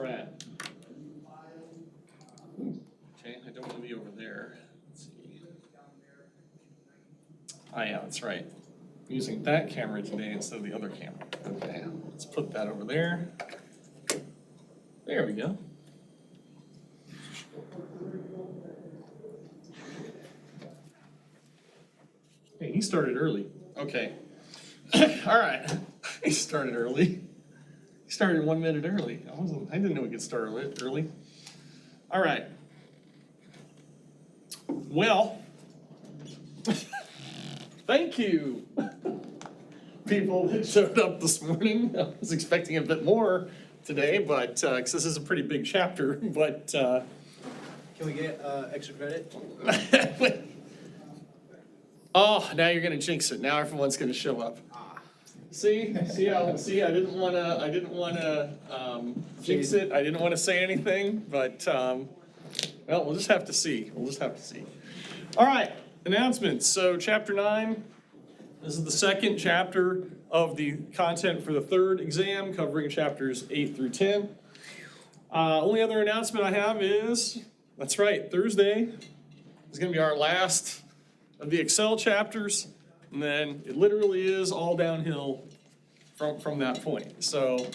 at? Okay, I don't want to be over there. Let's see. Oh yeah, that's right. I'm using that camera today instead of the other camera. Okay, let's put that over there. There we go. Hey, he started early. Okay. All right. He started early. He started 1 minute early. I didn't know we could start early. All right. Well, thank you, people that showed up this morning. I was expecting a bit more today, but because this is a pretty big chapter, but Can we get extra credit? oh, now you're gonna jinx it. Now everyone's gonna show up. See, I didn't wanna jinx it. I didn't want to say anything, but well, we'll just have to see. All right, announcements. So chapter 9, this is the second chapter of the content for the third exam, covering chapters 8 through 10. Only other announcement I have is, that's right, Thursday is gonna be our last of the Excel chapters, and then it literally is all downhill from that point. So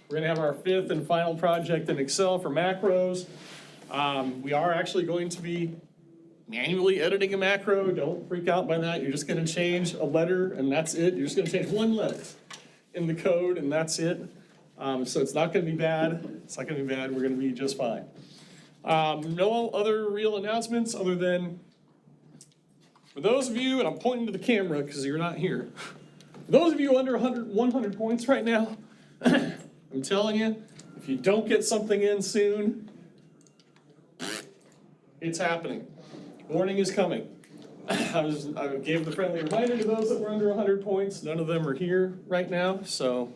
we're gonna have our 5th and final project in Excel for macros. We are actually going to be manually editing a macro. Don't freak out by that. You're just gonna change a letter and that's it. You're just gonna change one letter in the code and that's it. So it's not gonna be bad. We're gonna be just fine. No other real announcements other than, for those of you, and I'm pointing to the camera because you're not here, for those of you under 100 points right now, I'm telling you, if you don't get something in soon, it's happening. Warning is coming. I gave the friendly reminder to those that were under 100 points. None of them are here right now, so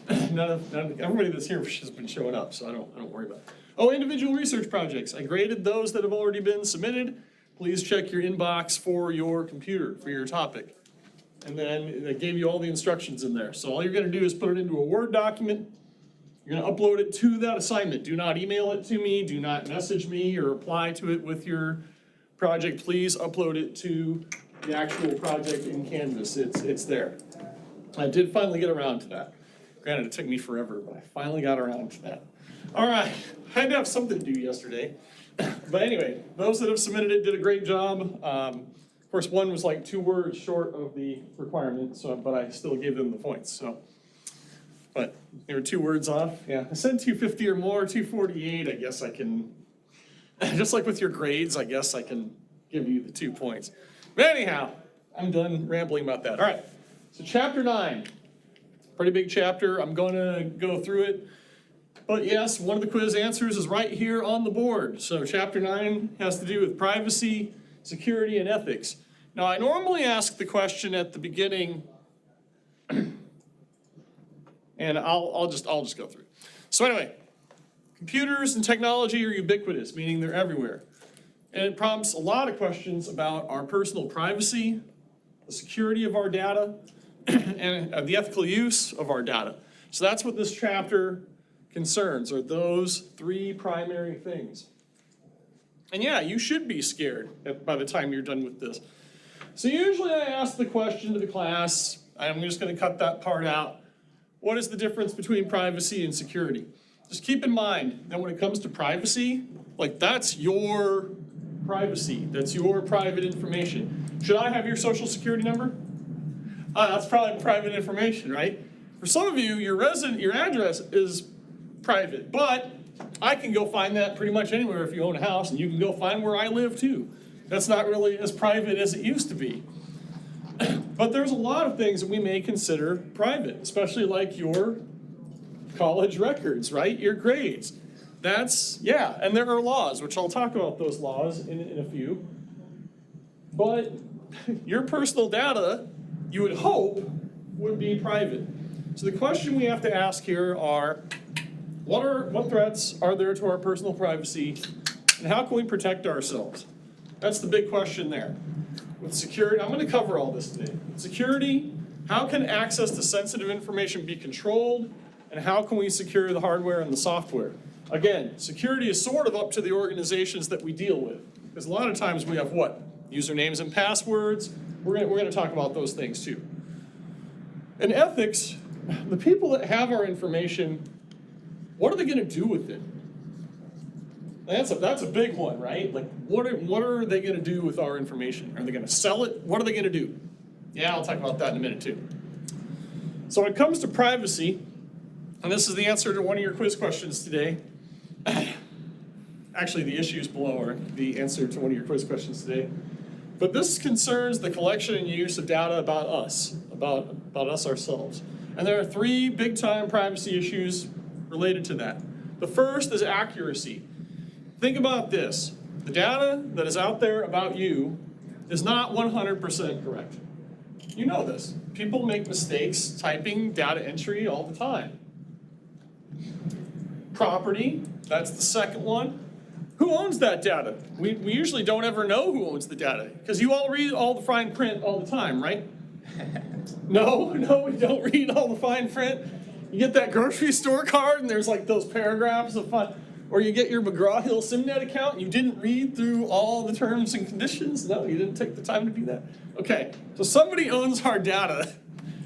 everybody that's here has been showing up, so I don't worry about it. Oh, individual research projects. I graded those that have already been submitted. Please check your inbox for your computer, for your topic. And then I gave you all the instructions in there. So all you're gonna do is put it into a Word document. You're gonna upload it to that assignment. Do not email it to me. Do not message me or reply to it with your project. Please upload it to the actual project in Canvas. It's there. I did finally get around to that. Granted, it took me forever, but I finally got around to that. All right, I had to have something to do yesterday. But anyway, those that have submitted it did a great job. Of course, one was like 2 words short of the requirement, but I still gave them the points. So, but they were 2 words off. Yeah, I said 250 or more, 248. I guess I can, just like with your grades, I guess I can give you the 2 points. But anyhow, I'm done rambling about that. All right, so chapter 9, pretty big chapter. I'm going to go through it. But yes, one of the quiz answers is right here on the board. So chapter 9 has to do with privacy, security, and ethics. Now, I normally ask the question at the beginning, and I'll just go through. So anyway, computers and technology are ubiquitous, meaning they're everywhere. And it prompts a lot of questions about our personal privacy, the security of our data, and the ethical use of our data. So that's what this chapter concerns, are those 3 primary things. And yeah, you should be scared by the time you're done with this. So usually I ask the question to the class, I'm just going to cut that part out. What is the difference between privacy and security? Just keep in mind that when it comes to privacy, like that's your privacy, that's your private information. Should I have your social security number? That's probably private information, right? For some of you, your address is private, but I can go find that pretty much anywhere if you own a house, and you can go find where I live too. That's not really as private as it used to be. But there's a lot of things that we may consider private, especially like your college records, right? Your grades. And there are laws, which I'll talk about those laws in a few. But your personal data, you would hope, would be private. So the question we have to ask here are, what threats are there to our personal privacy, and how can we protect ourselves? That's the big question there. With security, I'm going to cover all this today. With security, how can access to sensitive information be controlled, and how can we secure the hardware and the software? Again, security is sort of up to the organizations that we deal with. Because a lot of times we have what? Usernames and passwords. We're going to talk about those things too. In ethics, the people that have our information, what are they going to do with it? That's a big one, right? Like, what are they going to do with our information? Are they going to sell it? What are they going to do? Yeah, I'll talk about that in a minute too. So when it comes to privacy, and this is the answer to one of your quiz questions today. Actually, the issues below are the answer to one of your quiz questions today. But this concerns the collection and use of data about us, about us ourselves. And there are three big-time privacy issues related to that. The first is accuracy. Think about this. The data that is out there about you is not 100% correct. You know this. People make mistakes typing data entry all the time. Property, that's the second one. Who owns that data? We usually don't ever know who owns the data, because you all read all the fine print all the time, right? No, we don't read all the fine print. You get that grocery store card and there's like those paragraphs of fun. Or you get your McGraw-Hill SimNet account and you didn't read through all the terms and conditions. No, you didn't take the time to do that. Okay, so somebody owns our data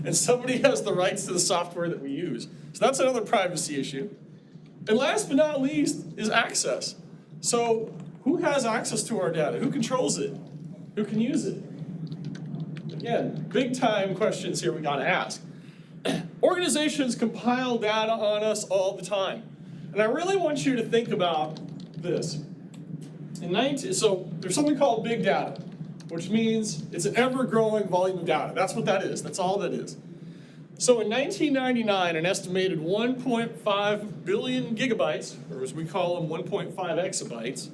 and somebody has the rights to the software that we use. So that's another privacy issue. And last but not least is access. So who has access to our data? Who controls it? Who can use it? Again, big time questions here we gotta ask. Organizations compile data on us all the time. And I really want you to think about this. So there's something called big data, which means it's an ever-growing volume of data. That's what that is. That's all that is. So in 1999, an estimated 1.5 billion gigabytes, or as we call them, 1.5 exabytes,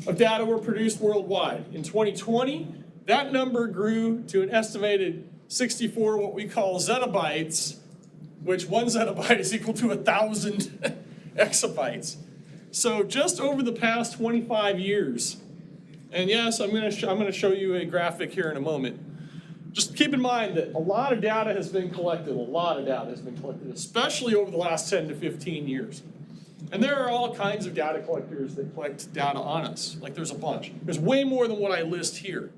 of data were produced worldwide. In 2020, that number grew to an estimated 64 what we call zettabytes, which 1 zettabyte is equal to 1,000 exabytes. So just over the past 25 years, and yes, I'm going to show you a graphic here in a moment. Just keep in mind that a lot of data has been collected, especially over the last 10 to 15 years. And there are all kinds of data collectors that collect data on us. Like there's a bunch. There's way more than what I list here.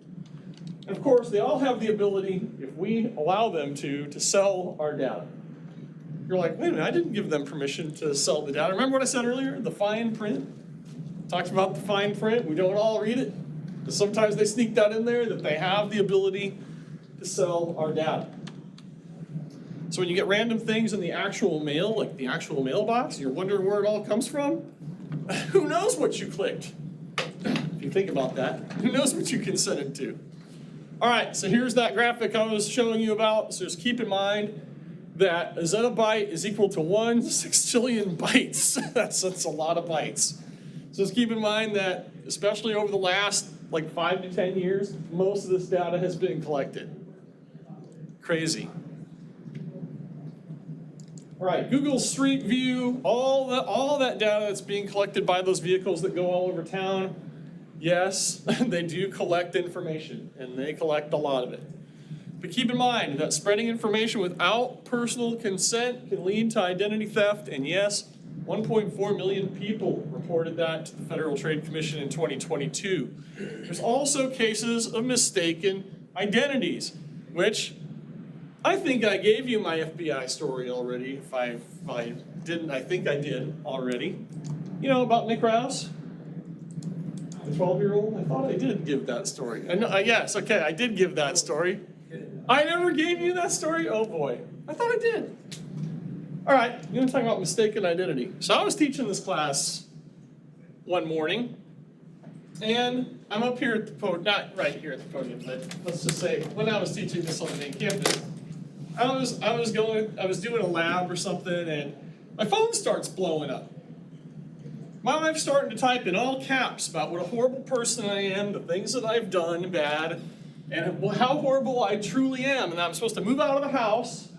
And of course, they all have the ability, if we allow them to sell our data. You're like, wait a minute, I didn't give them permission to sell the data. Remember what I said earlier? The fine print? Talked about the fine print. We don't all read it. But sometimes they sneak that in there, that they have the ability to sell our data. So when you get random things in the actual mail, like the actual mailbox, you're wondering where it all comes from, who knows what you clicked? If you think about that, who knows what you consented to? All right, so here's that graphic I was showing you about. So just keep in mind that a zettabyte is equal to 1 sextillion bytes. That's a lot of bytes. So just keep in mind that, especially over the last like 5 to 10 years, most of this data has been collected. Crazy. All right, Google Street View, all that data that's being collected by those vehicles that go all over town, yes, they do collect information, and they collect a lot of it. But keep in mind that spreading information without personal consent can lead to identity theft, and yes, 1.4 million people reported that to the Federal Trade Commission in 2022. There's also cases of mistaken identities, which I think I gave you my FBI story already. If I didn't, I think I did already. You know about Nick Rouse? The 12-year-old? I thought I did give that story. Yes, okay, I did give that story. I never gave you that story? Oh boy, I thought I did. All right, I'm going to talk about mistaken identity. So I was teaching this class one morning, and I'm up here at the podium, not right here at the podium, but let's just say when I was teaching this on the main campus, I was doing a lab or something, and my phone starts blowing up. My wife's starting to type in all caps about what a horrible person I am, the things that I've done bad, and how horrible I truly am, and I'm supposed to move out of the house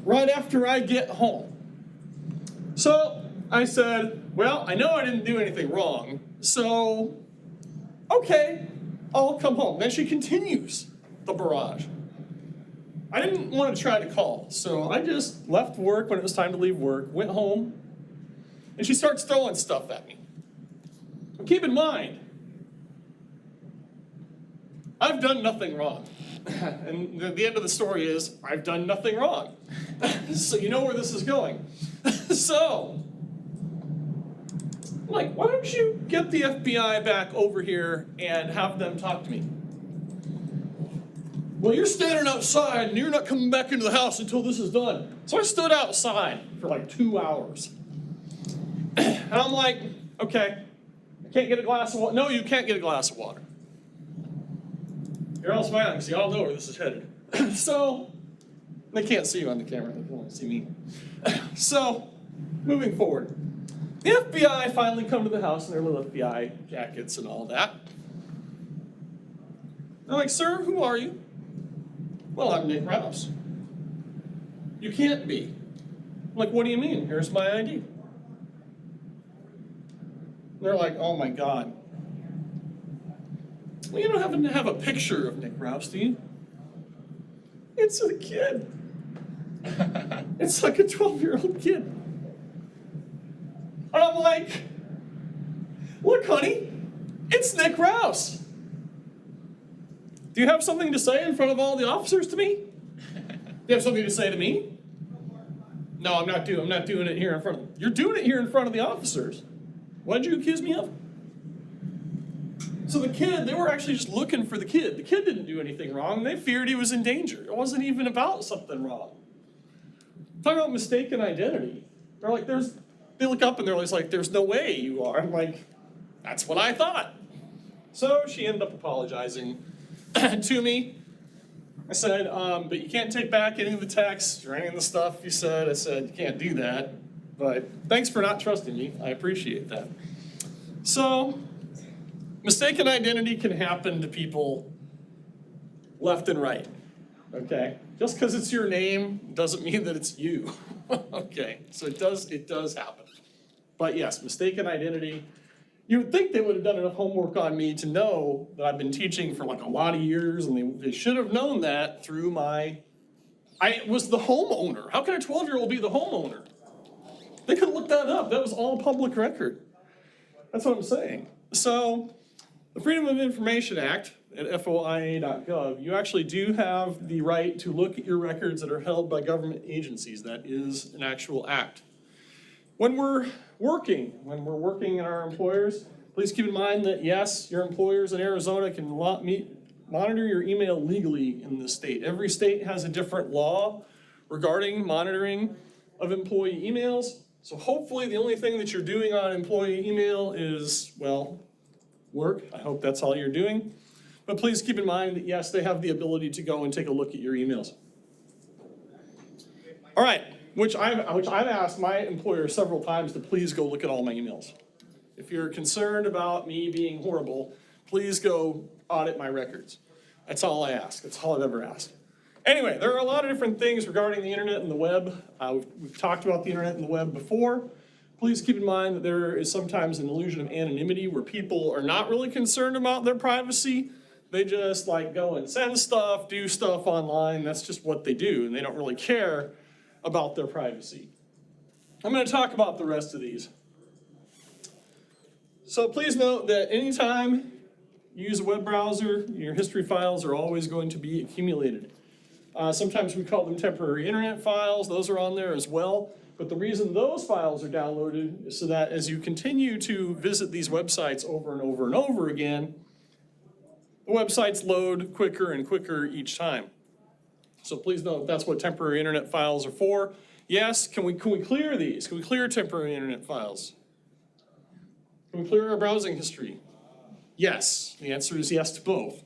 right after I get home. So I said, well, I know I didn't do anything wrong, so okay, I'll come home. Then she continues the barrage. I didn't want to try to call, so I just left work when it was time to leave work, went home, And she starts throwing stuff at me. But keep in mind, I've done nothing wrong. And the end of the story is, I've done nothing wrong. So you know where this is going. So, I'm like, why don't you get the FBI back over here and have them talk to me? Well, you're standing outside and you're not coming back into the house until this is done. So I stood outside for like 2 hours. And I'm like, okay, I can't get a glass of water. No, you can't get a glass of water. You're all smiling because you all know where this is headed. So, they can't see you on the camera, they can only see me. So, moving forward. The FBI finally come to the house in their little FBI jackets and all that. They're like, sir, who are you? Well, I'm Nick Rouse. You can't be. I'm like, what do you mean? Here's my ID. They're like, oh my God. Well, you don't happen to have a picture of Nick Rouse, do you? It's a kid. It's like a 12-year-old kid. And I'm like, look, honey, it's Nick Rouse. Do you have something to say in front of all the officers to me? Do you have something to say to me? No, I'm not doing it here in front of them. You're doing it here in front of the officers. What did you accuse me of? So the kid, they were actually just looking for the kid. The kid didn't do anything wrong. They feared he was in danger. It wasn't even about something wrong. Talking about mistaken identity. They're like, they look up and they're always like, there's no way you are. I'm like, that's what I thought. So she ended up apologizing to me. I said, but you can't take back any of the texts or any of the stuff you said. I said, you can't do that. But thanks for not trusting me. I appreciate that. So, mistaken identity can happen to people left and right, okay? Just because it's your name doesn't mean that it's you, okay? So it does happen. But yes, mistaken identity. You would think they would have done enough homework on me to know that I've been teaching for like a lot of years, and they should have known that through I was the homeowner. How can a 12-year-old be the homeowner? They could look that up. That was all public record. That's what I'm saying. So, the Freedom of Information Act at foia.gov, you actually do have the right to look at your records that are held by government agencies. That is an actual act. When we're working in our employers, please keep in mind that yes, your employers in Arizona can monitor your email legally in this state. Every state has a different law regarding monitoring of employee emails. So hopefully the only thing that you're doing on employee email is, well, work. I hope that's all you're doing. But please keep in mind that yes, they have the ability to go and take a look at your emails. All right, which I've asked my employer several times to please go look at all my emails. If you're concerned about me being horrible, please go audit my records. That's all I ask. That's all I've ever asked. Anyway, there are a lot of different things regarding the internet and the web. We've talked about the internet and the web before. Please keep in mind that there is sometimes an illusion of anonymity where people are not really concerned about their privacy. They just like go and send stuff, do stuff online. That's just what they do, and they don't really care about their privacy. I'm going to talk about the rest of these. So please note that anytime you use a web browser, your history files are always going to be accumulated. Sometimes we call them temporary internet files. Those are on there as well. But the reason those files are downloaded is so that as you continue to visit these websites over and over and over again, the websites load quicker and quicker each time. So please note that's what temporary internet files are for. Yes, can we clear these? Can we clear temporary internet files? Can we clear our browsing history? Yes, the answer is yes to both.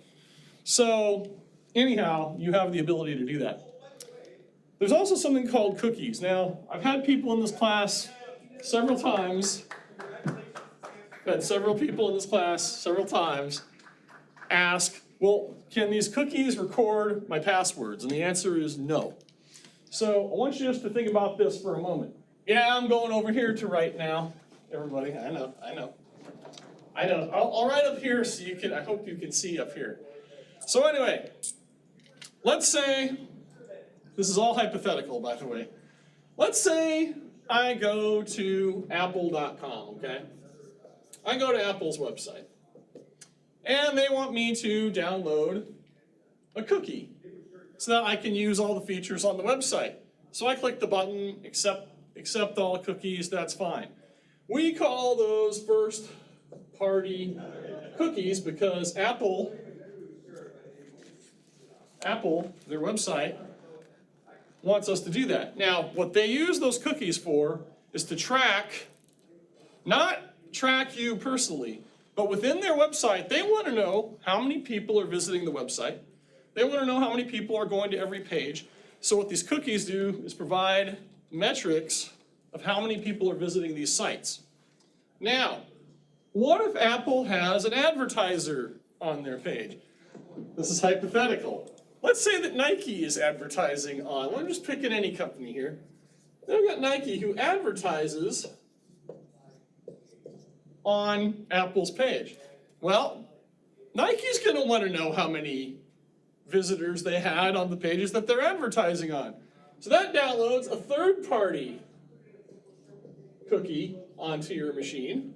So anyhow, you have the ability to do that. There's also something called cookies. Now, I've had people in this class several times, ask, well, can these cookies record my passwords? And the answer is no. So I want you just to think about this for a moment. Yeah, I'm going over here to right now. Everybody, I know. I'll write up here so you can, I hope you can see up here. So anyway, let's say, this is all hypothetical, by the way. Let's say I go to apple.com, okay? I go to Apple's website, and they want me to download a cookie so that I can use all the features on the website. So I click the button, accept all cookies, that's fine. We call those first party cookies because Apple, their website, wants us to do that. Now, what they use those cookies for is to track, not track you personally, but within their website, they want to know how many people are visiting the website. They want to know how many people are going to every page. So what these cookies do is provide metrics of how many people are visiting these sites. Now, what if Apple has an advertiser on their page? This is hypothetical. Let's say that Nike is advertising on, I'm just picking any company here. They've got Nike who advertises on Apple's page. Well, Nike's going to want to know how many visitors they had on the pages that they're advertising on. So that downloads a third-party cookie onto your machine.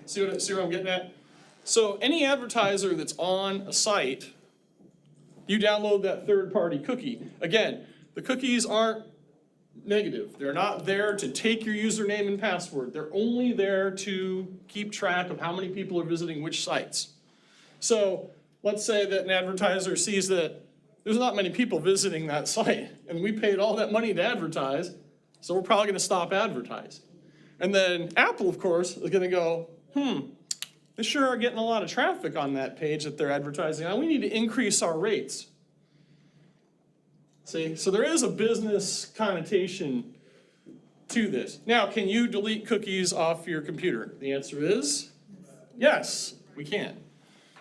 See what I'm getting at? So any advertiser that's on a site, you download that third-party cookie. Again, the cookies aren't negative. They're not there to take your username and password. They're only there to keep track of how many people are visiting which sites. So let's say that an advertiser sees that there's not many people visiting that site, and we paid all that money to advertise, so we're probably going to stop advertising. And then Apple, of course, is going to go, they sure are getting a lot of traffic on that page that they're advertising on. We need to increase our rates. See, so there is a business connotation to this. Now, can you delete cookies off your computer? The answer is yes, we can.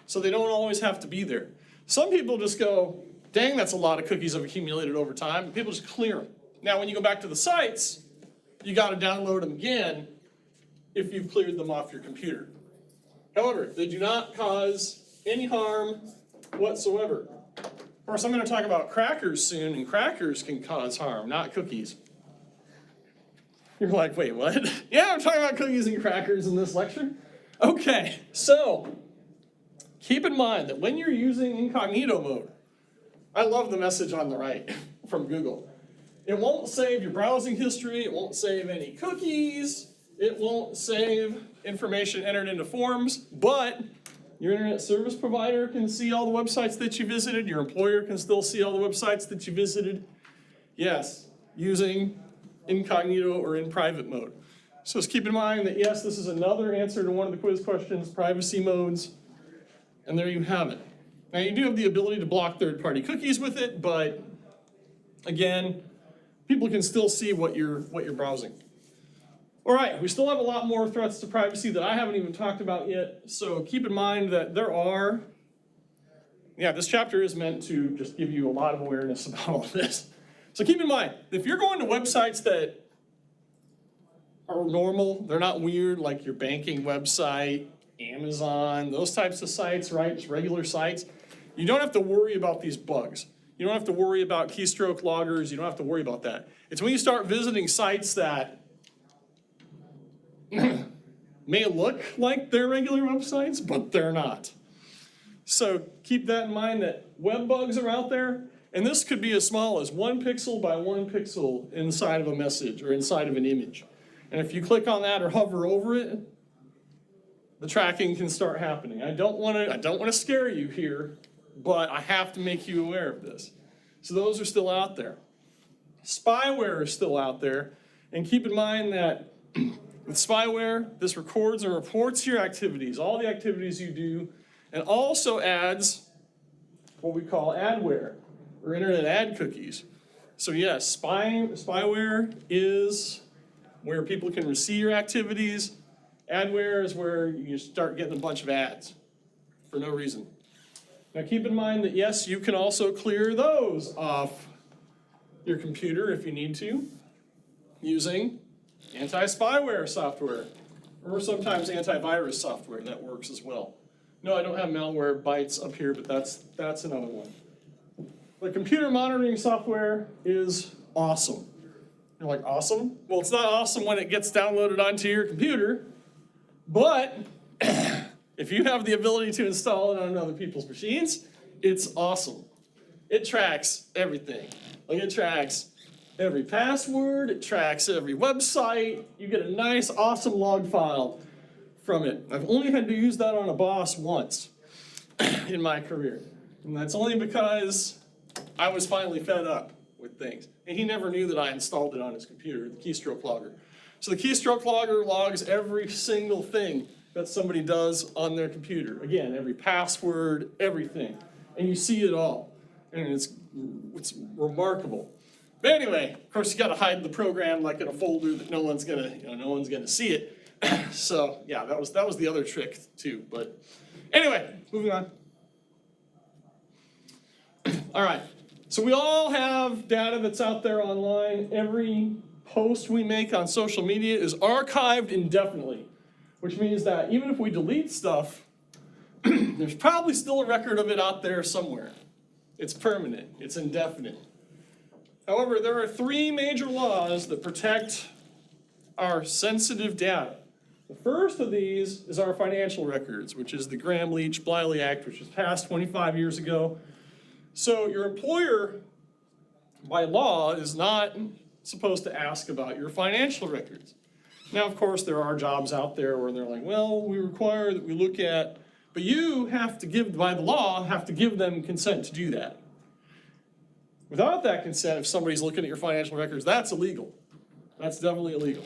So they don't always have to be there. Some people just go, dang, that's a lot of cookies have accumulated over time. People just clear them. Now, when you go back to the sites, you got to download them again if you've cleared them off your computer. However, they do not cause any harm whatsoever. Of course, I'm going to talk about crackers soon, and crackers can cause harm, not cookies. You're like, wait, what? Yeah, I'm talking about cookies and crackers in this lecture. Okay, so keep in mind that when you're using incognito mode, I love the message on the right from Google. It won't save your browsing history, it won't save any cookies, it won't save information entered into forms, but your internet service provider can see all the websites that you visited, your employer can still see all the websites that you visited. Yes, using incognito or in private mode. So just keep in mind that yes, this is another answer to one of the quiz questions, privacy modes, and there you have it. Now you do have the ability to block third-party cookies with it, but again, people can still see what you're browsing. All right, we still have a lot more threats to privacy that I haven't even talked about yet, so keep in mind that there are, this chapter is meant to just give you a lot of awareness about all this. So keep in mind, if you're going to websites that are normal, they're not weird, like your banking website, Amazon, those types of sites, right, just regular sites, you don't have to worry about these bugs. You don't have to worry about keystroke loggers, you don't have to worry about that. It's when you start visiting sites that may look like they're regular websites, but they're not. So keep that in mind that web bugs are out there, and this could be as small as 1 pixel by 1 pixel inside of a message or inside of an image. And if you click on that or hover over it, the tracking can start happening. I don't want to scare you here, but I have to make you aware of this. So those are still out there. Spyware is still out there, and keep in mind that with spyware, this records and reports your activities, all the activities you do, and also adds what we call adware, or internet ad cookies. So yes, spyware is where people can see your activities. Adware is where you start getting a bunch of ads for no reason. Now keep in mind that yes, you can also clear those off your computer if you need to, using anti-spyware software, or sometimes antivirus software, that works as well. No, I don't have malware bytes up here, but that's another one. But computer monitoring software is awesome. You're like, awesome? Well, it's not awesome when it gets downloaded onto your computer, but if you have the ability to install it on other people's machines, it's awesome. It tracks everything. Like, it tracks every password, it tracks every website. You get a nice, awesome log file from it. I've only had to use that on a boss once in my career. And that's only because I was finally fed up with things. And he never knew that I installed it on his computer, the keystroke logger. So the keystroke logger logs every single thing that somebody does on their computer. Again, every password, everything. And you see it all. And it's remarkable. But anyway, of course, you got to hide the program like in a folder that no one's gonna see it. So yeah, that was the other trick too. But anyway, moving on. All right. So we all have data that's out there online. Every post we make on social media is archived indefinitely, which means that even if we delete stuff, there's probably still a record of it out there somewhere. It's permanent. It's indefinite. However, there are 3 major laws that protect our sensitive data. The first of these is our financial records, which is the Graham-Leach-Bliley Act, which was passed 25 years ago. So your employer, by law, is not supposed to ask about your financial records. Now, of course, there are jobs out there where they're like, well, we require that we look at, but you have to give, by the law, have to give them consent to do that. Without that consent, if somebody's looking at your financial records, that's illegal. That's definitely illegal.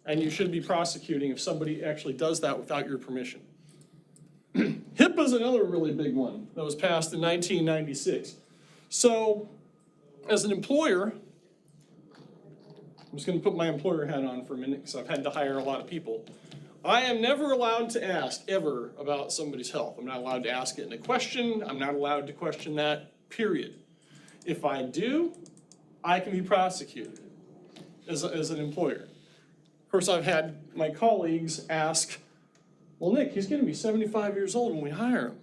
And you should be prosecuting if somebody actually does that without your permission. HIPAA is another really big one that was passed in 1996. So, as an employer, I'm just going to put my employer hat on for a minute because I've had to hire a lot of people. I am never allowed to ask, ever, about somebody's health. I'm not allowed to ask it in a question. I'm not allowed to question that, period. If I do, I can be prosecuted as an employer. Of course, I've had my colleagues ask, well, Nick, he's going to be 75 years old when we hire him.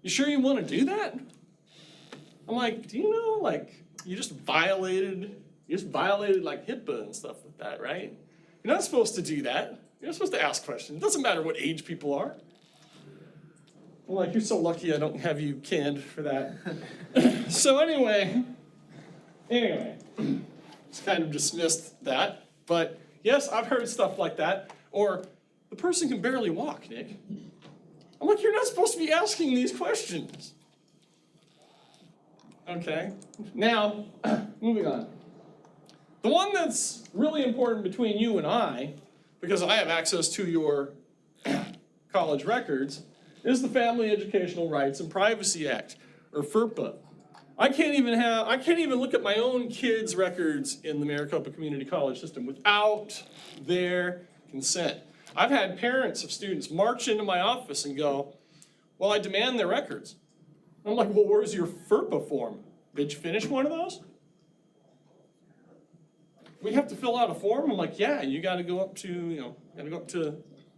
You sure you want to do that? I'm like, do you know, like, you just violated like HIPAA and stuff like that, right? You're not supposed to do that. You're not supposed to ask questions. It doesn't matter what age people are. I'm like, you're so lucky I don't have you canned for that. So anyway, just kind of dismissed that. But yes, I've heard stuff like that. Or, the person can barely walk, Nick. I'm like, you're not supposed to be asking these questions. Okay, now, moving on. The one that's really important between you and I, because I have access to your college records, is the Family Educational Rights and Privacy Act, or FERPA. I can't even look at my own kids' records in the Maricopa Community College system without their consent. I've had parents of students march into my office and go, well, I demand their records. I'm like, well, where's your FERPA form? Did you finish one of those? We have to fill out a form? I'm like, yeah, you gotta go up to,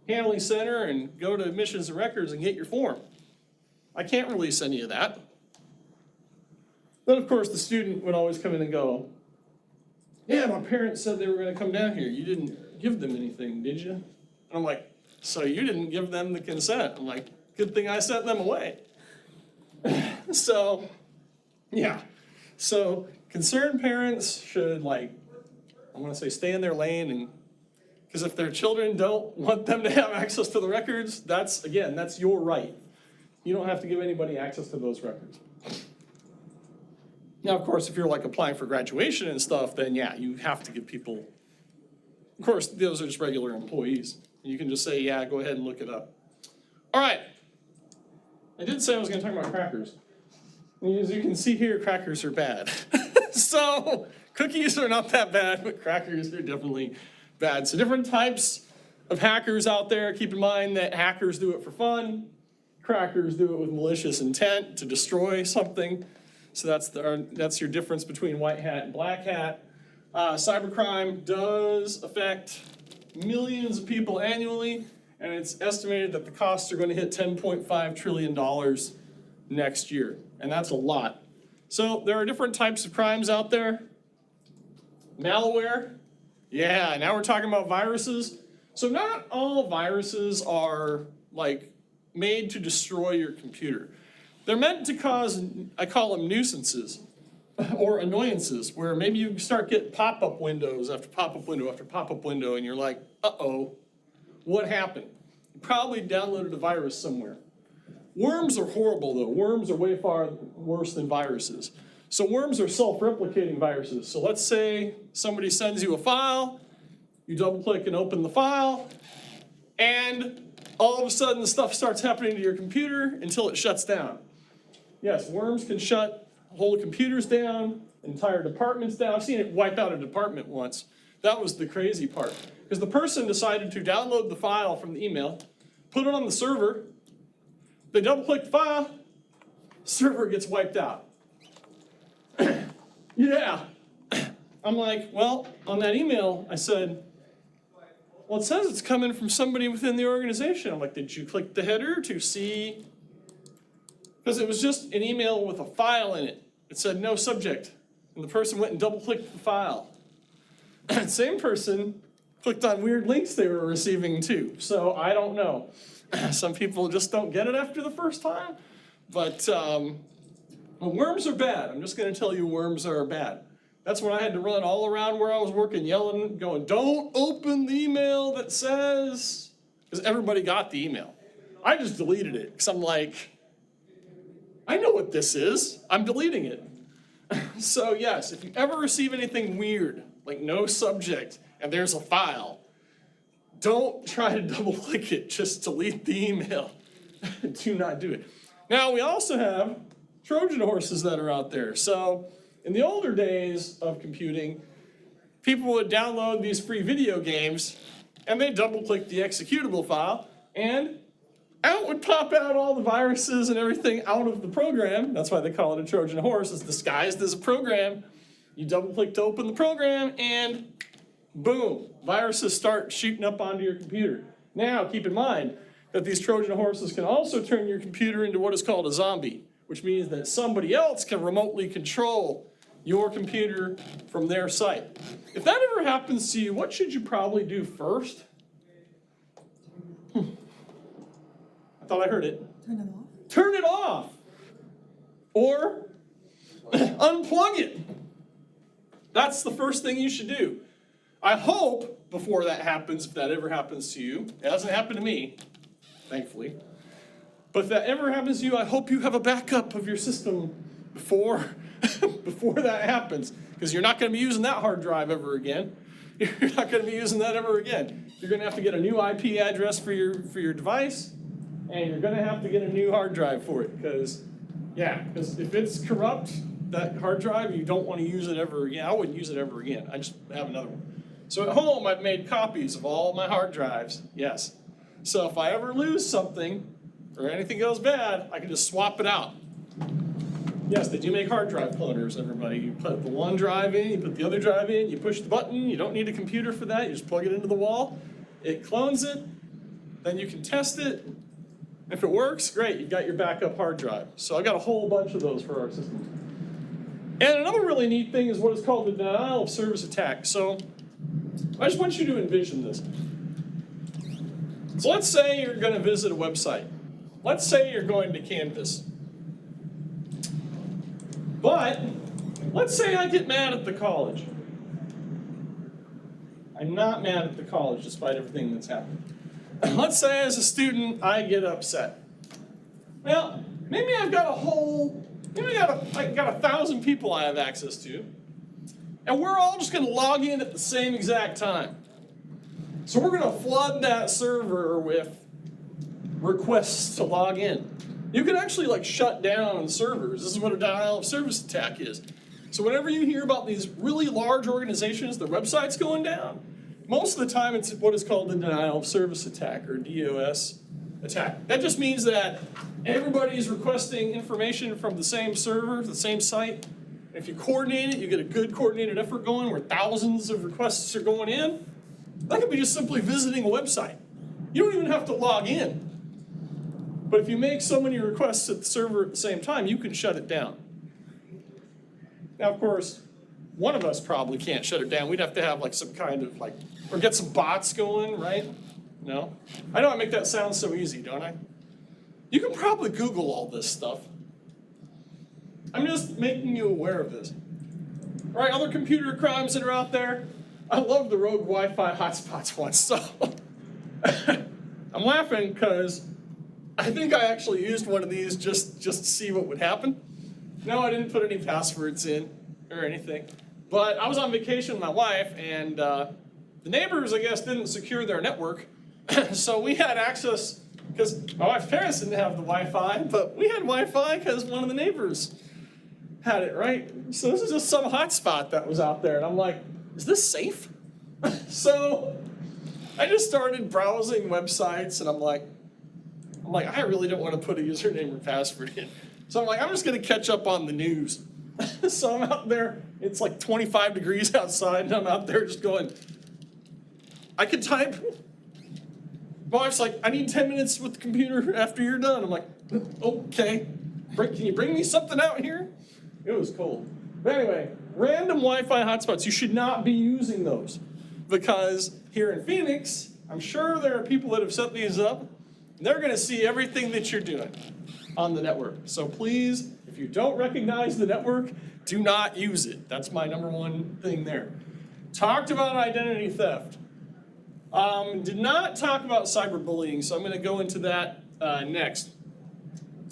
Handling Center and go to Admissions and Records and get your form. I can't release any of that. Then, of course, the student would always come in and go, yeah, my parents said they were gonna come down here. You didn't give them anything, did you? And I'm like, so you didn't give them the consent. I'm like, good thing I sent them away. So, yeah. So, concerned parents should, stay in their lane, and because if their children don't want them to have access to the records, that's your right. You don't have to give anybody access to those records. Now, of course, if you're applying for graduation and stuff, then yeah, you have to give people, of course, those are just regular employees. You can just say, yeah, go ahead and look it up. All right. I did say I was going to talk about crackers. As you can see here, crackers are bad. So cookies are not that bad, but crackers are definitely bad. So different types of hackers out there. Keep in mind that hackers do it for fun. Crackers do it with malicious intent to destroy something. So that's your difference between white hat and black hat. Cybercrime does affect millions of people annually, and it's estimated that the costs are going to hit $10.5 trillion next year, and that's a lot. So there are different types of crimes out there. Malware. Yeah, now we're talking about viruses. So not all viruses are like made to destroy your computer. They're meant to cause, I call them nuisances or annoyances, where maybe you start getting pop-up windows after pop-up window after pop-up window, and you're like, uh-oh, what happened? You probably downloaded a virus somewhere. Worms are horrible, though. Worms are way far worse than viruses. So worms are self-replicating viruses. So let's say somebody sends you a file, you double-click and open the file, and all of a sudden the stuff starts happening to your computer until it shuts down. Yes, worms can shut whole computers down, entire departments down. I've seen it wipe out a department once. That was the crazy part. Because the person decided to download the file from the email, put it on the server, they double-click the file, server gets wiped out. Yeah. I'm like, well, on that email, I said, well, it says it's coming from somebody within the organization. I'm like, did you click the header to see? Because it was just an email with a file in it. It said no subject. And the person went and double-clicked the file. Same person clicked on weird links they were receiving too. So I don't know. Some people just don't get it after the first time. But worms are bad. I'm just going to tell you worms are bad. That's when I had to run all around where I was working, yelling, going, don't open the email that says, because everybody got the email. I just deleted it, because I'm like, I know what this is. I'm deleting it. So yes, if you ever receive anything weird, like no subject, and there's a file, don't try to double click it, just delete the email. Do not do it. Now we also have Trojan horses that are out there. So in the older days of computing, people would download these free video games, and they double click the executable file, and out would pop out all the viruses and everything out of the program. That's why they call it a Trojan horse. It's disguised as a program. You double click to open the program, and boom, viruses start shooting up onto your computer. Now, keep in mind that these Trojan horses can also turn your computer into what is called a zombie, which means that somebody else can remotely control your computer from their site. If that ever happens to you, what should you probably do first? I thought I heard it. Turn it off. Turn it off. Or unplug it. That's the first thing you should do. I hope before that happens, if that ever happens to you, it hasn't happened to me, thankfully. But if that ever happens to you, I hope you have a backup of your system before that happens, because you're not going to be using that hard drive ever again. You're not going to be using that ever again. You're going to have to get a new IP address for your device, and you're going to have to get a new hard drive for it, because if it's corrupt, that hard drive, you don't want to use it ever again. I wouldn't use it ever again. I just have another one. So at home, I've made copies of all my hard drives, yes. So if I ever lose something, or anything goes bad, I can just swap it out. Yes, they do make hard drive cloners, everybody. You put the one drive in, you put the other drive in, you push the button, you don't need a computer for that, you just plug it into the wall, it clones it, then you can test it. If it works, great, you've got your backup hard drive. So I got a whole bunch of those for our system. And another really neat thing is what is called the denial of service attack. So I just want you to envision this. So let's say you're going to visit a website. Let's say you're going to Canvas. But let's say I get mad at the college. I'm not mad at the college despite everything that's happened. Let's say as a student I get upset. Well, maybe I've got I got 1,000 people I have access to, and we're all just going to log in at the same exact time. So we're going to flood that server with requests to log in. You can actually shut down servers. This is what a denial of service attack is. So whenever you hear about these really large organizations, their website's going down, most of the time it's what is called a denial of service attack, or DOS attack. That just means that everybody's requesting information from the same server, the same site. If you coordinate it, you get a good coordinated effort going where thousands of requests are going in. That could be just simply visiting a website. You don't even have to log in. But if you make so many requests at the server at the same time, you can shut it down. Now, of course, one of us probably can't shut it down. We'd have to have like some kind of like, or get some bots going, right? No? I know I make that sound so easy, don't I? You can probably Google all this stuff. I'm just making you aware of this. All right, other computer crimes that are out there. I love the rogue Wi-Fi hotspots one. So I'm laughing because I think I actually used one of these just to see what would happen. No, I didn't put any passwords in or anything. But I was on vacation with my wife, and the neighbors, I guess, didn't secure their network. So we had access, because my wife's parents didn't have the Wi-Fi, but we had Wi-Fi because one of the neighbors had it, right? So this is just some hotspot that was out there, and I'm like, is this safe? So I just started browsing websites, and I'm like, I really don't want to put a username or password in. So I'm like, I'm just going to catch up on the news. So I'm out there, it's like 25 degrees outside, and I'm out there just going, I could type. My wife's like, I need 10 minutes with the computer after you're done. I'm like, okay. Can you bring me something out here? It was cold. But anyway, random Wi-Fi hotspots, you should not be using those. Because here in Phoenix, I'm sure there are people that have set these up, and they're gonna see everything that you're doing on the network. So please, if you don't recognize the network, do not use it. That's my number one thing there. Talked about identity theft. Did not talk about cyberbullying, so I'm going to go into that next.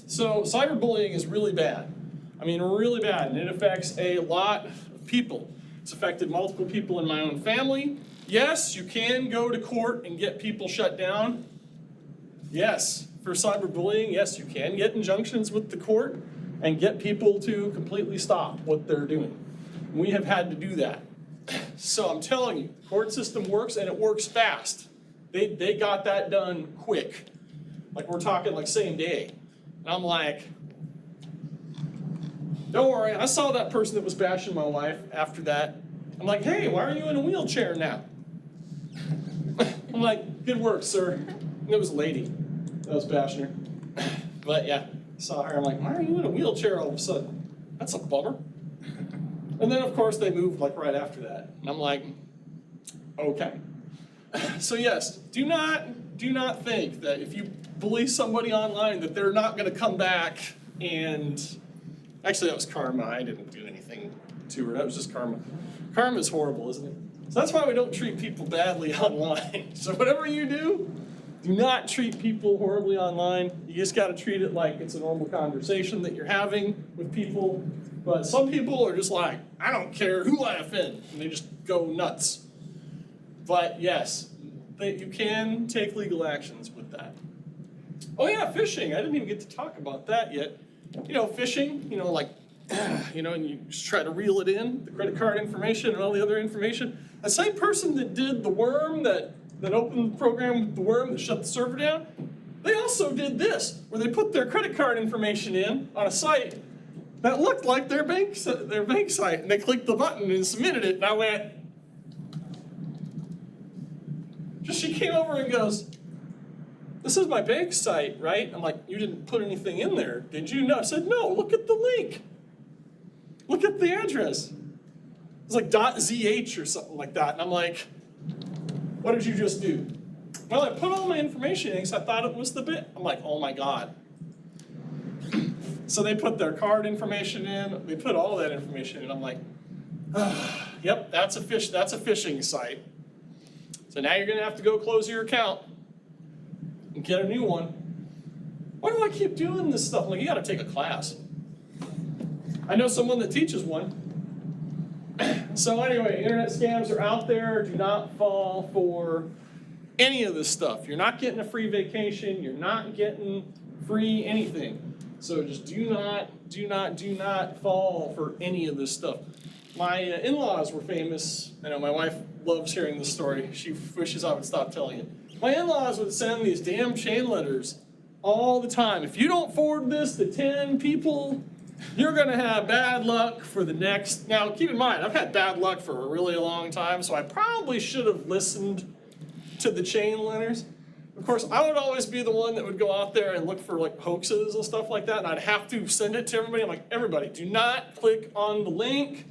So cyberbullying is really bad. I mean, really bad, and it affects a lot of people. It's affected multiple people in my own family. Yes, you can go to court and get people shut down. Yes, for cyberbullying, yes, you can get injunctions with the court and get people to completely stop what they're doing. We have had to do that. So I'm telling you, the court system works, and it works fast. They got that done quick. Like, we're talking like same day. And I'm like, don't worry, I saw that person that was bashing my wife after that. I'm like, hey, why are you in a wheelchair now? I'm like, good work, sir. And it was a lady that was bashing her. But yeah, saw her, I'm like, why are you in a wheelchair all of a sudden? That's a bummer. And then, of course, they moved like right after that. And I'm like, okay. So yes, do not think that if you bully somebody online that they're not going to come back and, actually that was karma. I didn't do anything to her. That was just karma. Karma is horrible, isn't it? So that's why we don't treat people badly online. So whatever you do not treat people horribly online. You just got to treat it like it's a normal conversation that you're having with people. But some people are just like, I don't care who I offend, and they just go nuts. But yes, you can take legal actions with that. Oh yeah, phishing. I didn't even get to talk about that yet. You know, phishing, like, and you just try to reel it in, the credit card information and all the other information. The same person that did the worm, that opened the program with the worm that shut the server down, they also did this, where they put their credit card information in on a site that looked like their bank site, and they clicked the button and submitted it, and I went, she came over and goes, this is my bank site, right? I'm like, you didn't put anything in there, did you? No. I said, no, look at the link. Look at the address. It's like .zh or something like that, and I'm like, what did you just do? Well, I put all my information in because I thought it was the bit. I'm like, oh my God. So they put their card information in, they put all that information in. I'm like, yep, that's a phishing site. So now you're gonna have to go close your account and get a new one. Why do I keep doing this stuff? I'm like, you gotta take a class. I know someone that teaches one. So anyway, internet scams are out there. Do not fall for any of this stuff. You're not getting a free vacation. You're not getting free anything. So just do not fall for any of this stuff. My in-laws were famous. I know my wife loves hearing this story. She wishes I would stop telling it. My in-laws would send these damn chain letters all the time. If you don't forward this to 10 people, you're gonna have bad luck for the next. Now, keep in mind, I've had bad luck for a really long time, so I probably should have listened to the chain letters. Of course, I would always be the one that would go out there and look for like hoaxes and stuff like that, and I'd have to send it to everybody. I'm like, everybody, do not click on the link.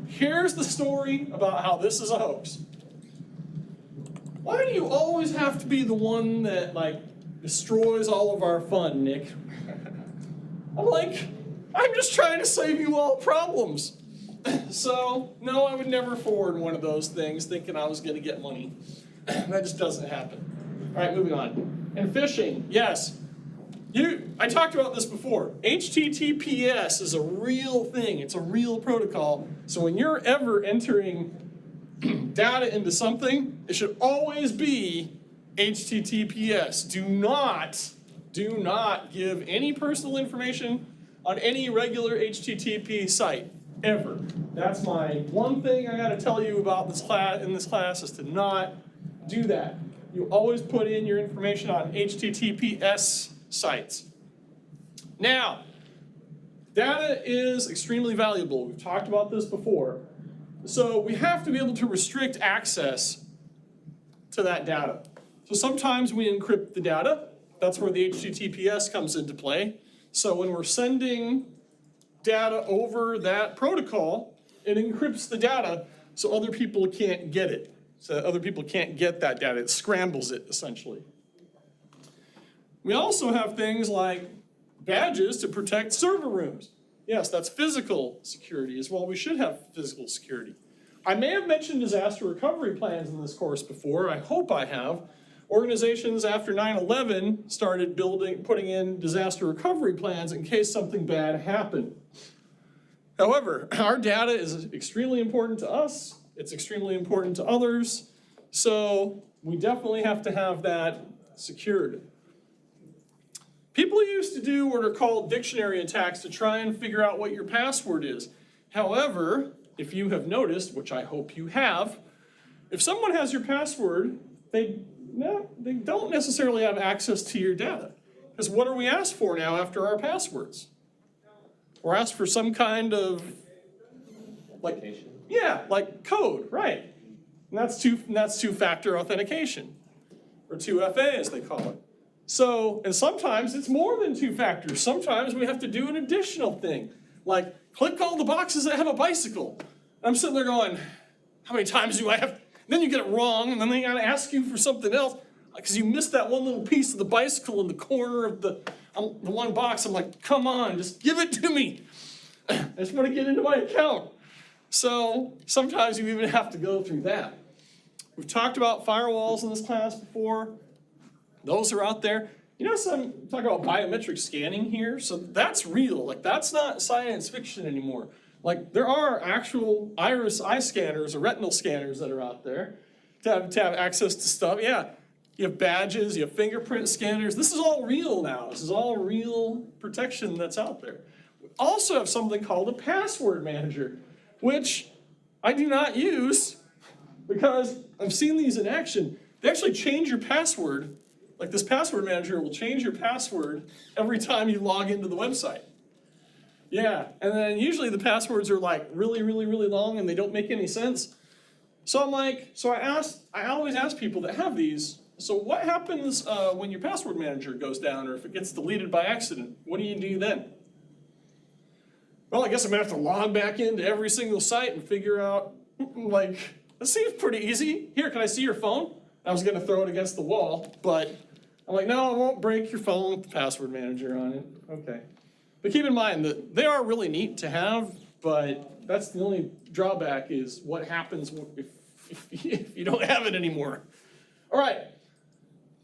Here's the story about how this is a hoax. Why do you always have to be the one that, like, destroys all of our fun, Nick? I'm like, I'm just trying to save you all problems. So, no, I would never forward one of those things thinking I was going to get money. That just doesn't happen. All right, moving on. And phishing, yes. I talked about this before. HTTPS is a real thing. It's a real protocol. So when you're ever entering data into something, it should always be HTTPS. Do not give any personal information on any regular HTTP site, ever. That's my one thing I gotta tell you about this class is to not do that. You always put in your information on HTTPS sites. Now, data is extremely valuable. We've talked about this before. So we have to be able to restrict access to that data. So sometimes we encrypt the data. That's where the HTTPS comes into play. So when we're sending data over that protocol, it encrypts the data so other people can't get it. So other people can't get that data. It scrambles it, essentially. We also have things like badges to protect server rooms. Yes, that's physical security as well. We should have physical security. I may have mentioned disaster recovery plans in this course before. I hope I have. Organizations after 9/11 started putting in disaster recovery plans in case something bad happened. However, our data is extremely important to us. It's extremely important to others. So we definitely have to have that secured. People used to do what are called dictionary attacks to try and figure out what your password is. However, if you have noticed, which I hope you have, if someone has your password, they don't necessarily have access to your data. Because what are we asked for now after our passwords? We're asked for some kind of, like code, right? And that's two-factor authentication, or 2FA as they call it. So, and sometimes it's more than two factors. Sometimes we have to do an additional thing, like click all the boxes that have a bicycle. And I'm sitting there going, how many times do I have? Then you get it wrong, and then they gotta ask you for something else, because you missed that one little piece of the bicycle in the corner of the one box. I'm like, come on, just give it to me. I just wanna get into my account. So sometimes you even have to go through that. We've talked about firewalls in this class before. Those are out there. You know, talk about biometric scanning here. So that's real. Like, that's not science fiction anymore. Like, there are actual iris eye scanners or retinal scanners that are out there to have access to stuff. Yeah, you have badges, you have fingerprint scanners. This is all real now. This is all real protection that's out there. We also have something called a password manager, which I do not use because I've seen these in action. They actually change your password. Like, this password manager will change your password every time you log into the website. Yeah, and then usually the passwords are like really, really, really long and they don't make any sense. So I'm like, I always ask people that have these, so what happens when your password manager goes down or if it gets deleted by accident? What do you do then? Well, I guess I'm gonna have to log back into every single site and figure out, like, this seems pretty easy. Here, can I see your phone? I was gonna throw it against the wall, but I'm like, no, I won't break your phone with the password manager on it. Okay. But keep in mind that they are really neat to have, but that's the only drawback is what happens if you don't have it anymore. All right,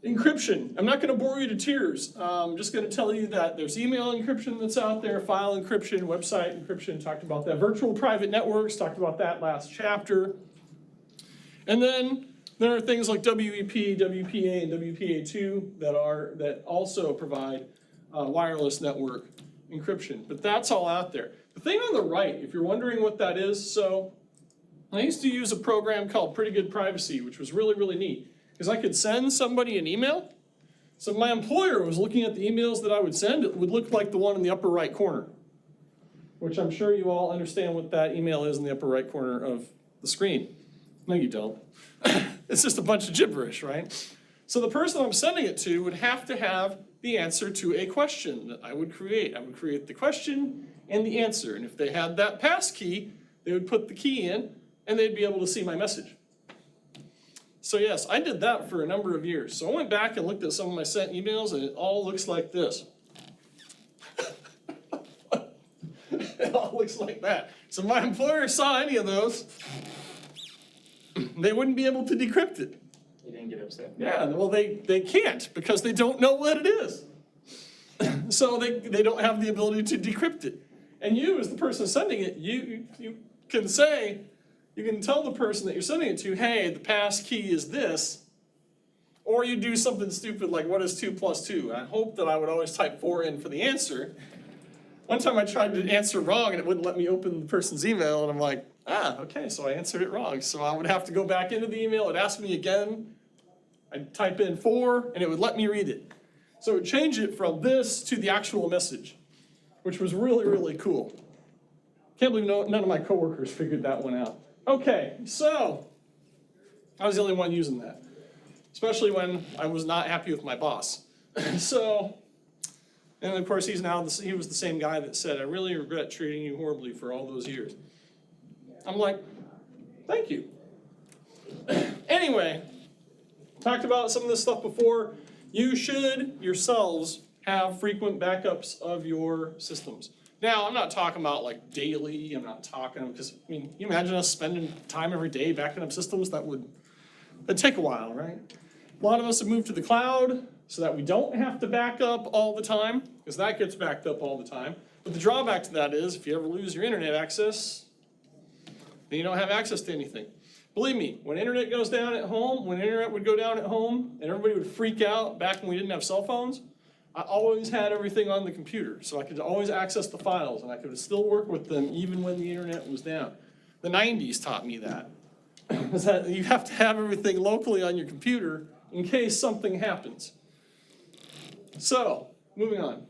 encryption. I'm not gonna bore you to tears. I'm just gonna tell you that there's email encryption that's out there, file encryption, website encryption, talked about that. Virtual private networks, talked about that last chapter. And then there are things like WEP, WPA, and WPA2 that also provide wireless network encryption, but that's all out there. The thing on the right, if you're wondering what that is, so I used to use a program called Pretty Good Privacy, which was really, really neat, because I could send somebody an email. So if my employer was looking at the emails that I would send, it would look like the one in the upper right corner, which I'm sure you all understand what that email is in the upper right corner of the screen. No, you don't. It's just a bunch of gibberish, right? So the person I'm sending it to would have to have the answer to a question that I would create. I would create the question and the answer. And if they had that passkey, They would put the key in, and they'd be able to see my message. So yes, I did that for a number of years. So I went back and looked at some of my sent emails, and it all looks like this. It all looks like that. So if my employer saw any of those, they wouldn't be able to decrypt it. You didn't get upset? Yeah, well, they can't because they don't know what it is. So they don't have the ability to decrypt it. And you, as the person sending it, you can say, you can tell the person that you're sending it to, hey, the pass key is this. Or you do something stupid like, what is 2 plus 2? I hope that I would always type 4 in for the answer. One time I tried to answer wrong and it wouldn't let me open the person's email, and I'm like, okay, so I answered it wrong. So I would have to go back into the email, it'd ask me again, I'd type in 4, and it would let me read it. So it would change it from this to the actual message, which was really, really cool. Can't believe none of my coworkers figured that one out. Okay, so I was the only one using that, especially when I was not happy with my boss. So, and of course he was the same guy that said, I really regret treating you horribly for all those years. I'm like, thank you. Anyway, talked about some of this stuff before. You should yourselves have frequent backups of your systems. Now, I'm not talking about like daily, I'm not talking, because I mean, you imagine us spending time every day backing up systems, that'd take a while, right? A lot of us have moved to the cloud so that we don't have to back up all the time, because that gets backed up all the time. But the drawback to that is if you ever lose your internet access, then you don't have access to anything. Believe me, when internet goes down at home, when internet would go down at home and everybody would freak out back when we didn't have cell phones, I always had everything on the computer, so I could always access the files and I could still work with them even when the internet was down. The 90s taught me that. Is that you have to have everything locally on your computer in case something happens. So, moving on.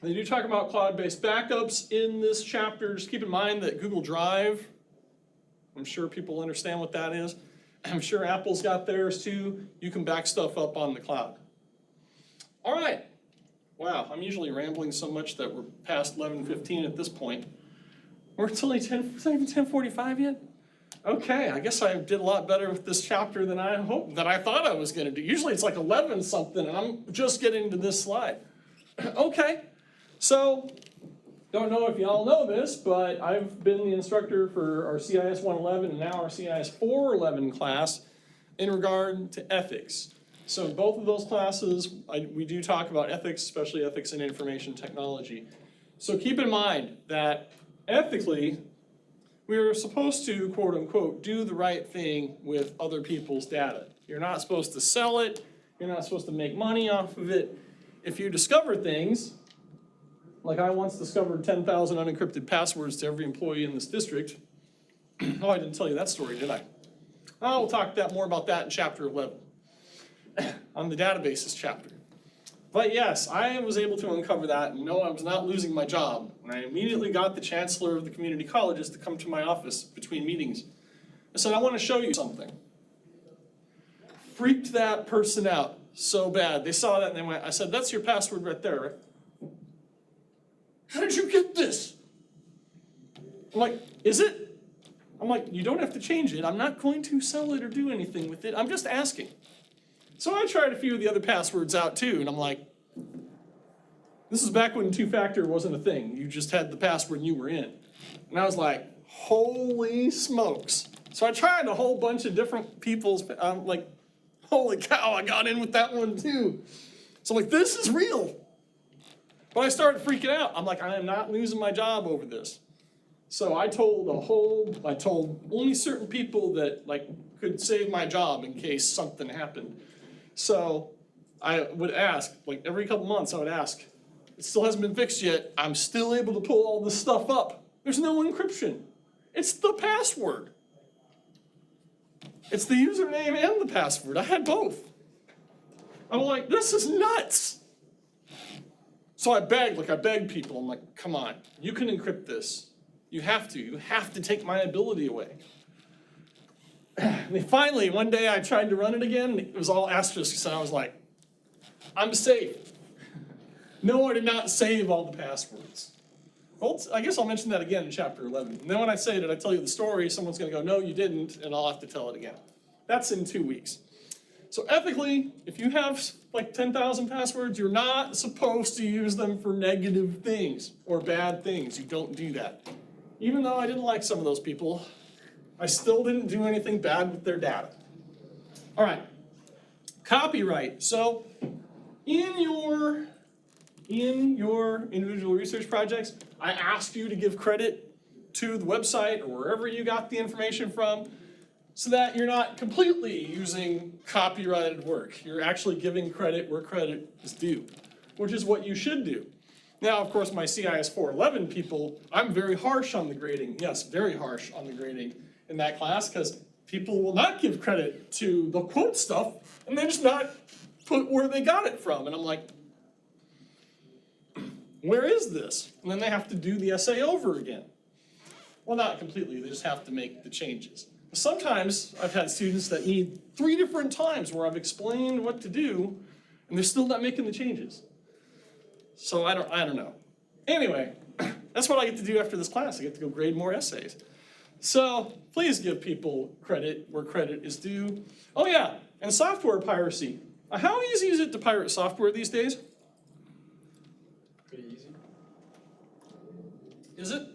They do talk about cloud-based backups in this chapter. Just keep in mind that Google Drive, I'm sure people understand what that is. I'm sure Apple's got theirs too. You can back stuff up on the cloud. All right. Wow, I'm usually rambling so much that we're past 11:15 at this point. It's only 10:45 yet? Okay, I guess I did a lot better with this chapter than I thought I was going to do. Usually it's like 11 something, and I'm just getting to this slide. Okay, so don't know if y'all know this, but I've been the instructor for our CIS111 and now our CIS411 class in regard to ethics. So in both of those classes, we do talk about ethics, especially ethics in information technology. So keep in mind that ethically, we are supposed to, quote unquote, do the right thing with other people's data. You're not supposed to sell it. You're not supposed to make money off of it. If you discover things, like I once discovered 10,000 unencrypted passwords to every employee in this district. Oh, I didn't tell you that story, did I? Oh, we'll talk more about that in chapter 11, on the databases chapter. But yes, I was able to uncover that, and no, I was not losing my job. And I immediately got the chancellor of the community colleges to come to my office between meetings. I said, I want to show you something. Freaked that person out so bad. They saw that and they went, I said, that's your password right there, right? How did you get this? I'm like, is it? I'm like, you don't have to change it. I'm not going to sell it or do anything with it. I'm just asking. So I tried a few of the other passwords out too, and I'm like, this is back when two-factor wasn't a thing. You just had the password and you were in. And I was like, holy smokes. So I tried a whole bunch of different people's, I'm like, holy cow, I got in with that one too. So I'm like, this is real. But I started freaking out. I'm like, I am not losing my job over this. So I told only certain people that like could save my job in case something happened. So I would ask, like every couple months I would ask, it still hasn't been fixed yet. I'm still able to pull all this stuff up. There's no encryption. It's the password. It's the username and the password. I had both. I'm like, this is nuts. So I begged people. I'm like, come on, you can encrypt this. You have to take my ability away. And finally, one day I tried to run it again, and it was all asterisks, and I was like, I'm safe. No, I did not save all the passwords. Well, I guess I'll mention that again in chapter 11. And then when I say, did I tell you the story, someone's gonna go, no, you didn't, and I'll have to tell it again. That's in 2 weeks. So ethically, if you have like 10,000 passwords, you're not supposed to use them for negative things or bad things. You don't do that. Even though I didn't like some of those people, I still didn't do anything bad with their data. All right, copyright. So in your individual research projects, I asked you to give credit to the website or wherever you got the information from, so that you're not completely using copyrighted work. You're actually giving credit where credit is due, which is what you should do. Now, of course, my CIS105 people, I'm very harsh on the grading. Yes, very harsh on the grading in that class, because people will not give credit to the quote stuff, and they just not put where they got it from. And I'm like, where is this? And then they have to do the essay over again. Well, not completely, they just have to make the changes. Sometimes I've had students that need 3 different times where I've explained what to do, and they're still not making the changes. So I don't know. Anyway, that's what I get to do after this class. I get to go grade more essays. So please give people credit where credit is due. Oh yeah, and software piracy. How easy is it to pirate software these days? Pretty easy. Is it?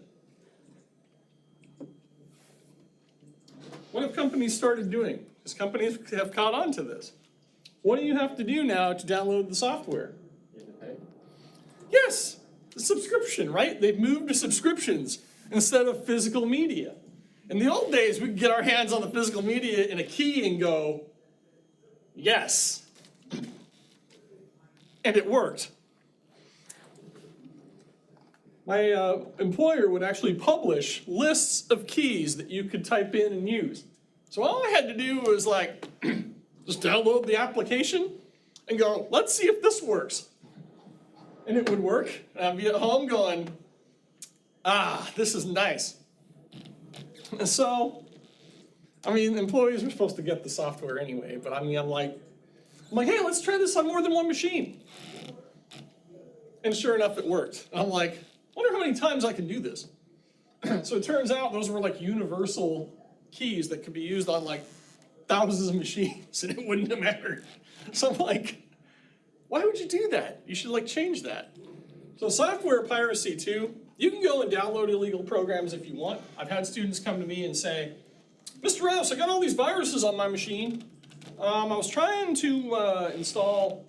What have companies started doing? Because companies have caught on to this. What do you have to do now to download the software? You have to pay. Yes, the subscription, right? They've moved to subscriptions instead of physical media. In the old days, we could get our hands on the physical media in a key and go, yes. And it worked. My employer would actually publish lists of keys that you could type in and use. So all I had to do was like, just download the application and go, let's see if this works. And it would work. And I'd be at home going, this is nice. And so, I mean, employees were supposed to get the software anyway, but I mean, I'm like, hey, let's try this on more than one machine. And sure enough, it worked. And I'm like, I wonder how many times I can do this. So it turns out those were like universal keys that could be used on like thousands of machines, and it wouldn't have mattered. So I'm like, why would you do that? You should like change that. So software piracy too, you can go and download illegal programs if you want. I've had students come to me and say, Mr. Rouse, I got all these viruses on my machine. I was trying to install,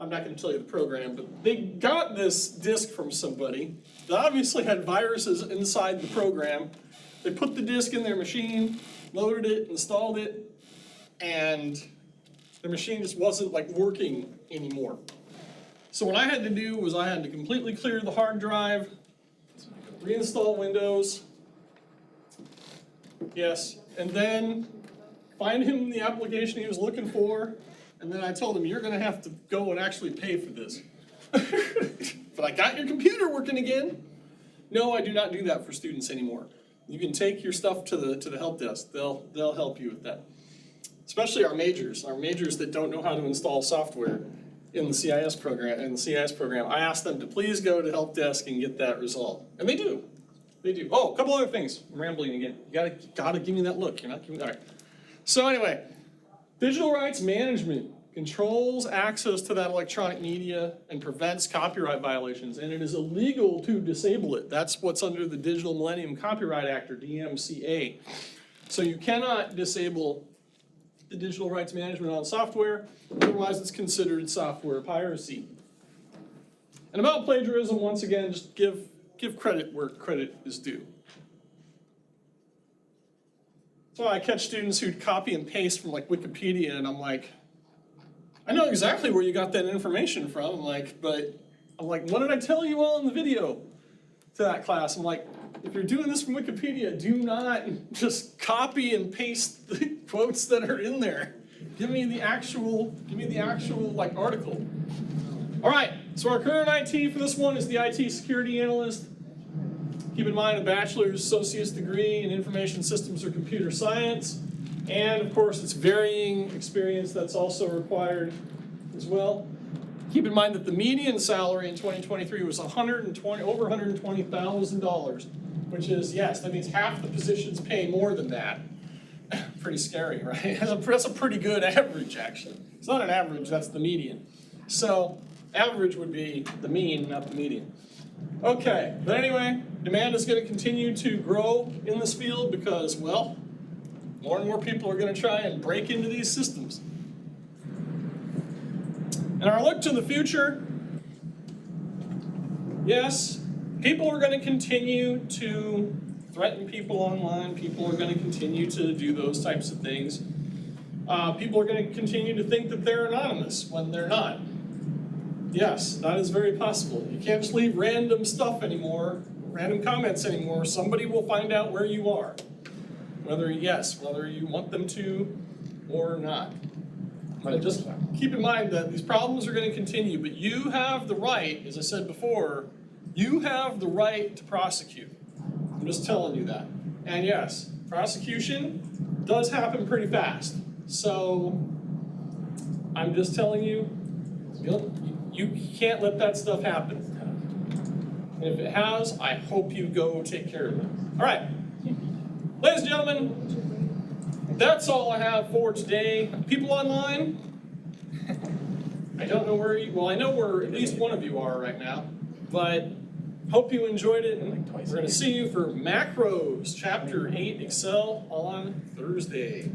I'm not going to tell you the program, but they got this disk from somebody that obviously had viruses inside the program. They put the disk in their machine, loaded it, installed it, and the machine just wasn't like working anymore. So what I had to do was I had to completely clear the hard drive, reinstall Windows, yes, and then find him the application he was looking for, and then I told him, you're gonna have to go and actually pay for this. But I got your computer working again. No, I do not do that for students anymore. You can take your stuff to the help desk. They'll help you with that. Especially our majors that don't know how to install software in the CIS program. I asked them to please go to help desk and get that resolved. And they do. They do. Oh, a couple other things. I'm rambling again. You gotta give me that look. You're not giving, all right. So anyway, digital rights management controls access to that electronic media and prevents copyright violations, and it is illegal to disable it. That's what's under the Digital Millennium Copyright Act, or DMCA. So you cannot disable the digital rights management on software, otherwise it's considered software piracy. And about plagiarism, once again, just give credit where credit is due. So I catch students who copy and paste from like Wikipedia, and I'm like, I know exactly where you got that information from. I'm like, what did I tell you all in the video to that class? I'm like, if you're doing this from Wikipedia, do not just copy and paste the quotes that are in there. Give me the actual like article. All right, so our career in IT for this one is the IT security analyst. Keep in mind a bachelor's, associate's degree in information systems or computer science. And of course, it's varying experience that's also required as well. Keep in mind that the median salary in 2023 was over $120,000, which is, yes, that means half the positions pay more than that. Pretty scary, right? That's a pretty good average, actually. It's not an average, that's the median. So average would be the mean, not the median. Okay, but anyway, demand is going to continue to grow in this field because, well, more and more people are going to try and break into these systems. And our look to the future, yes, people are going to continue to threaten people online. People are going to continue to do those types of things. People are going to continue to think that they're anonymous when they're not. Yes, that is very possible. You can't just leave random stuff anymore, random comments anymore. Somebody will find out where you are. Whether you want them to or not. But just keep in mind that these problems are going to continue, but you have the right, as I said before, you have the right to prosecute. I'm just telling you that. And yes, prosecution does happen pretty fast. So I'm just telling you, you can't let that stuff happen. And if it has, I hope you go take care of it. All right. Ladies and gentlemen, that's all I have for today. People online, I don't know where you, well, I know where at least one of you are right now, but hope you enjoyed it. And we're going to see you for Macros, Chapter 8 Excel on Thursday.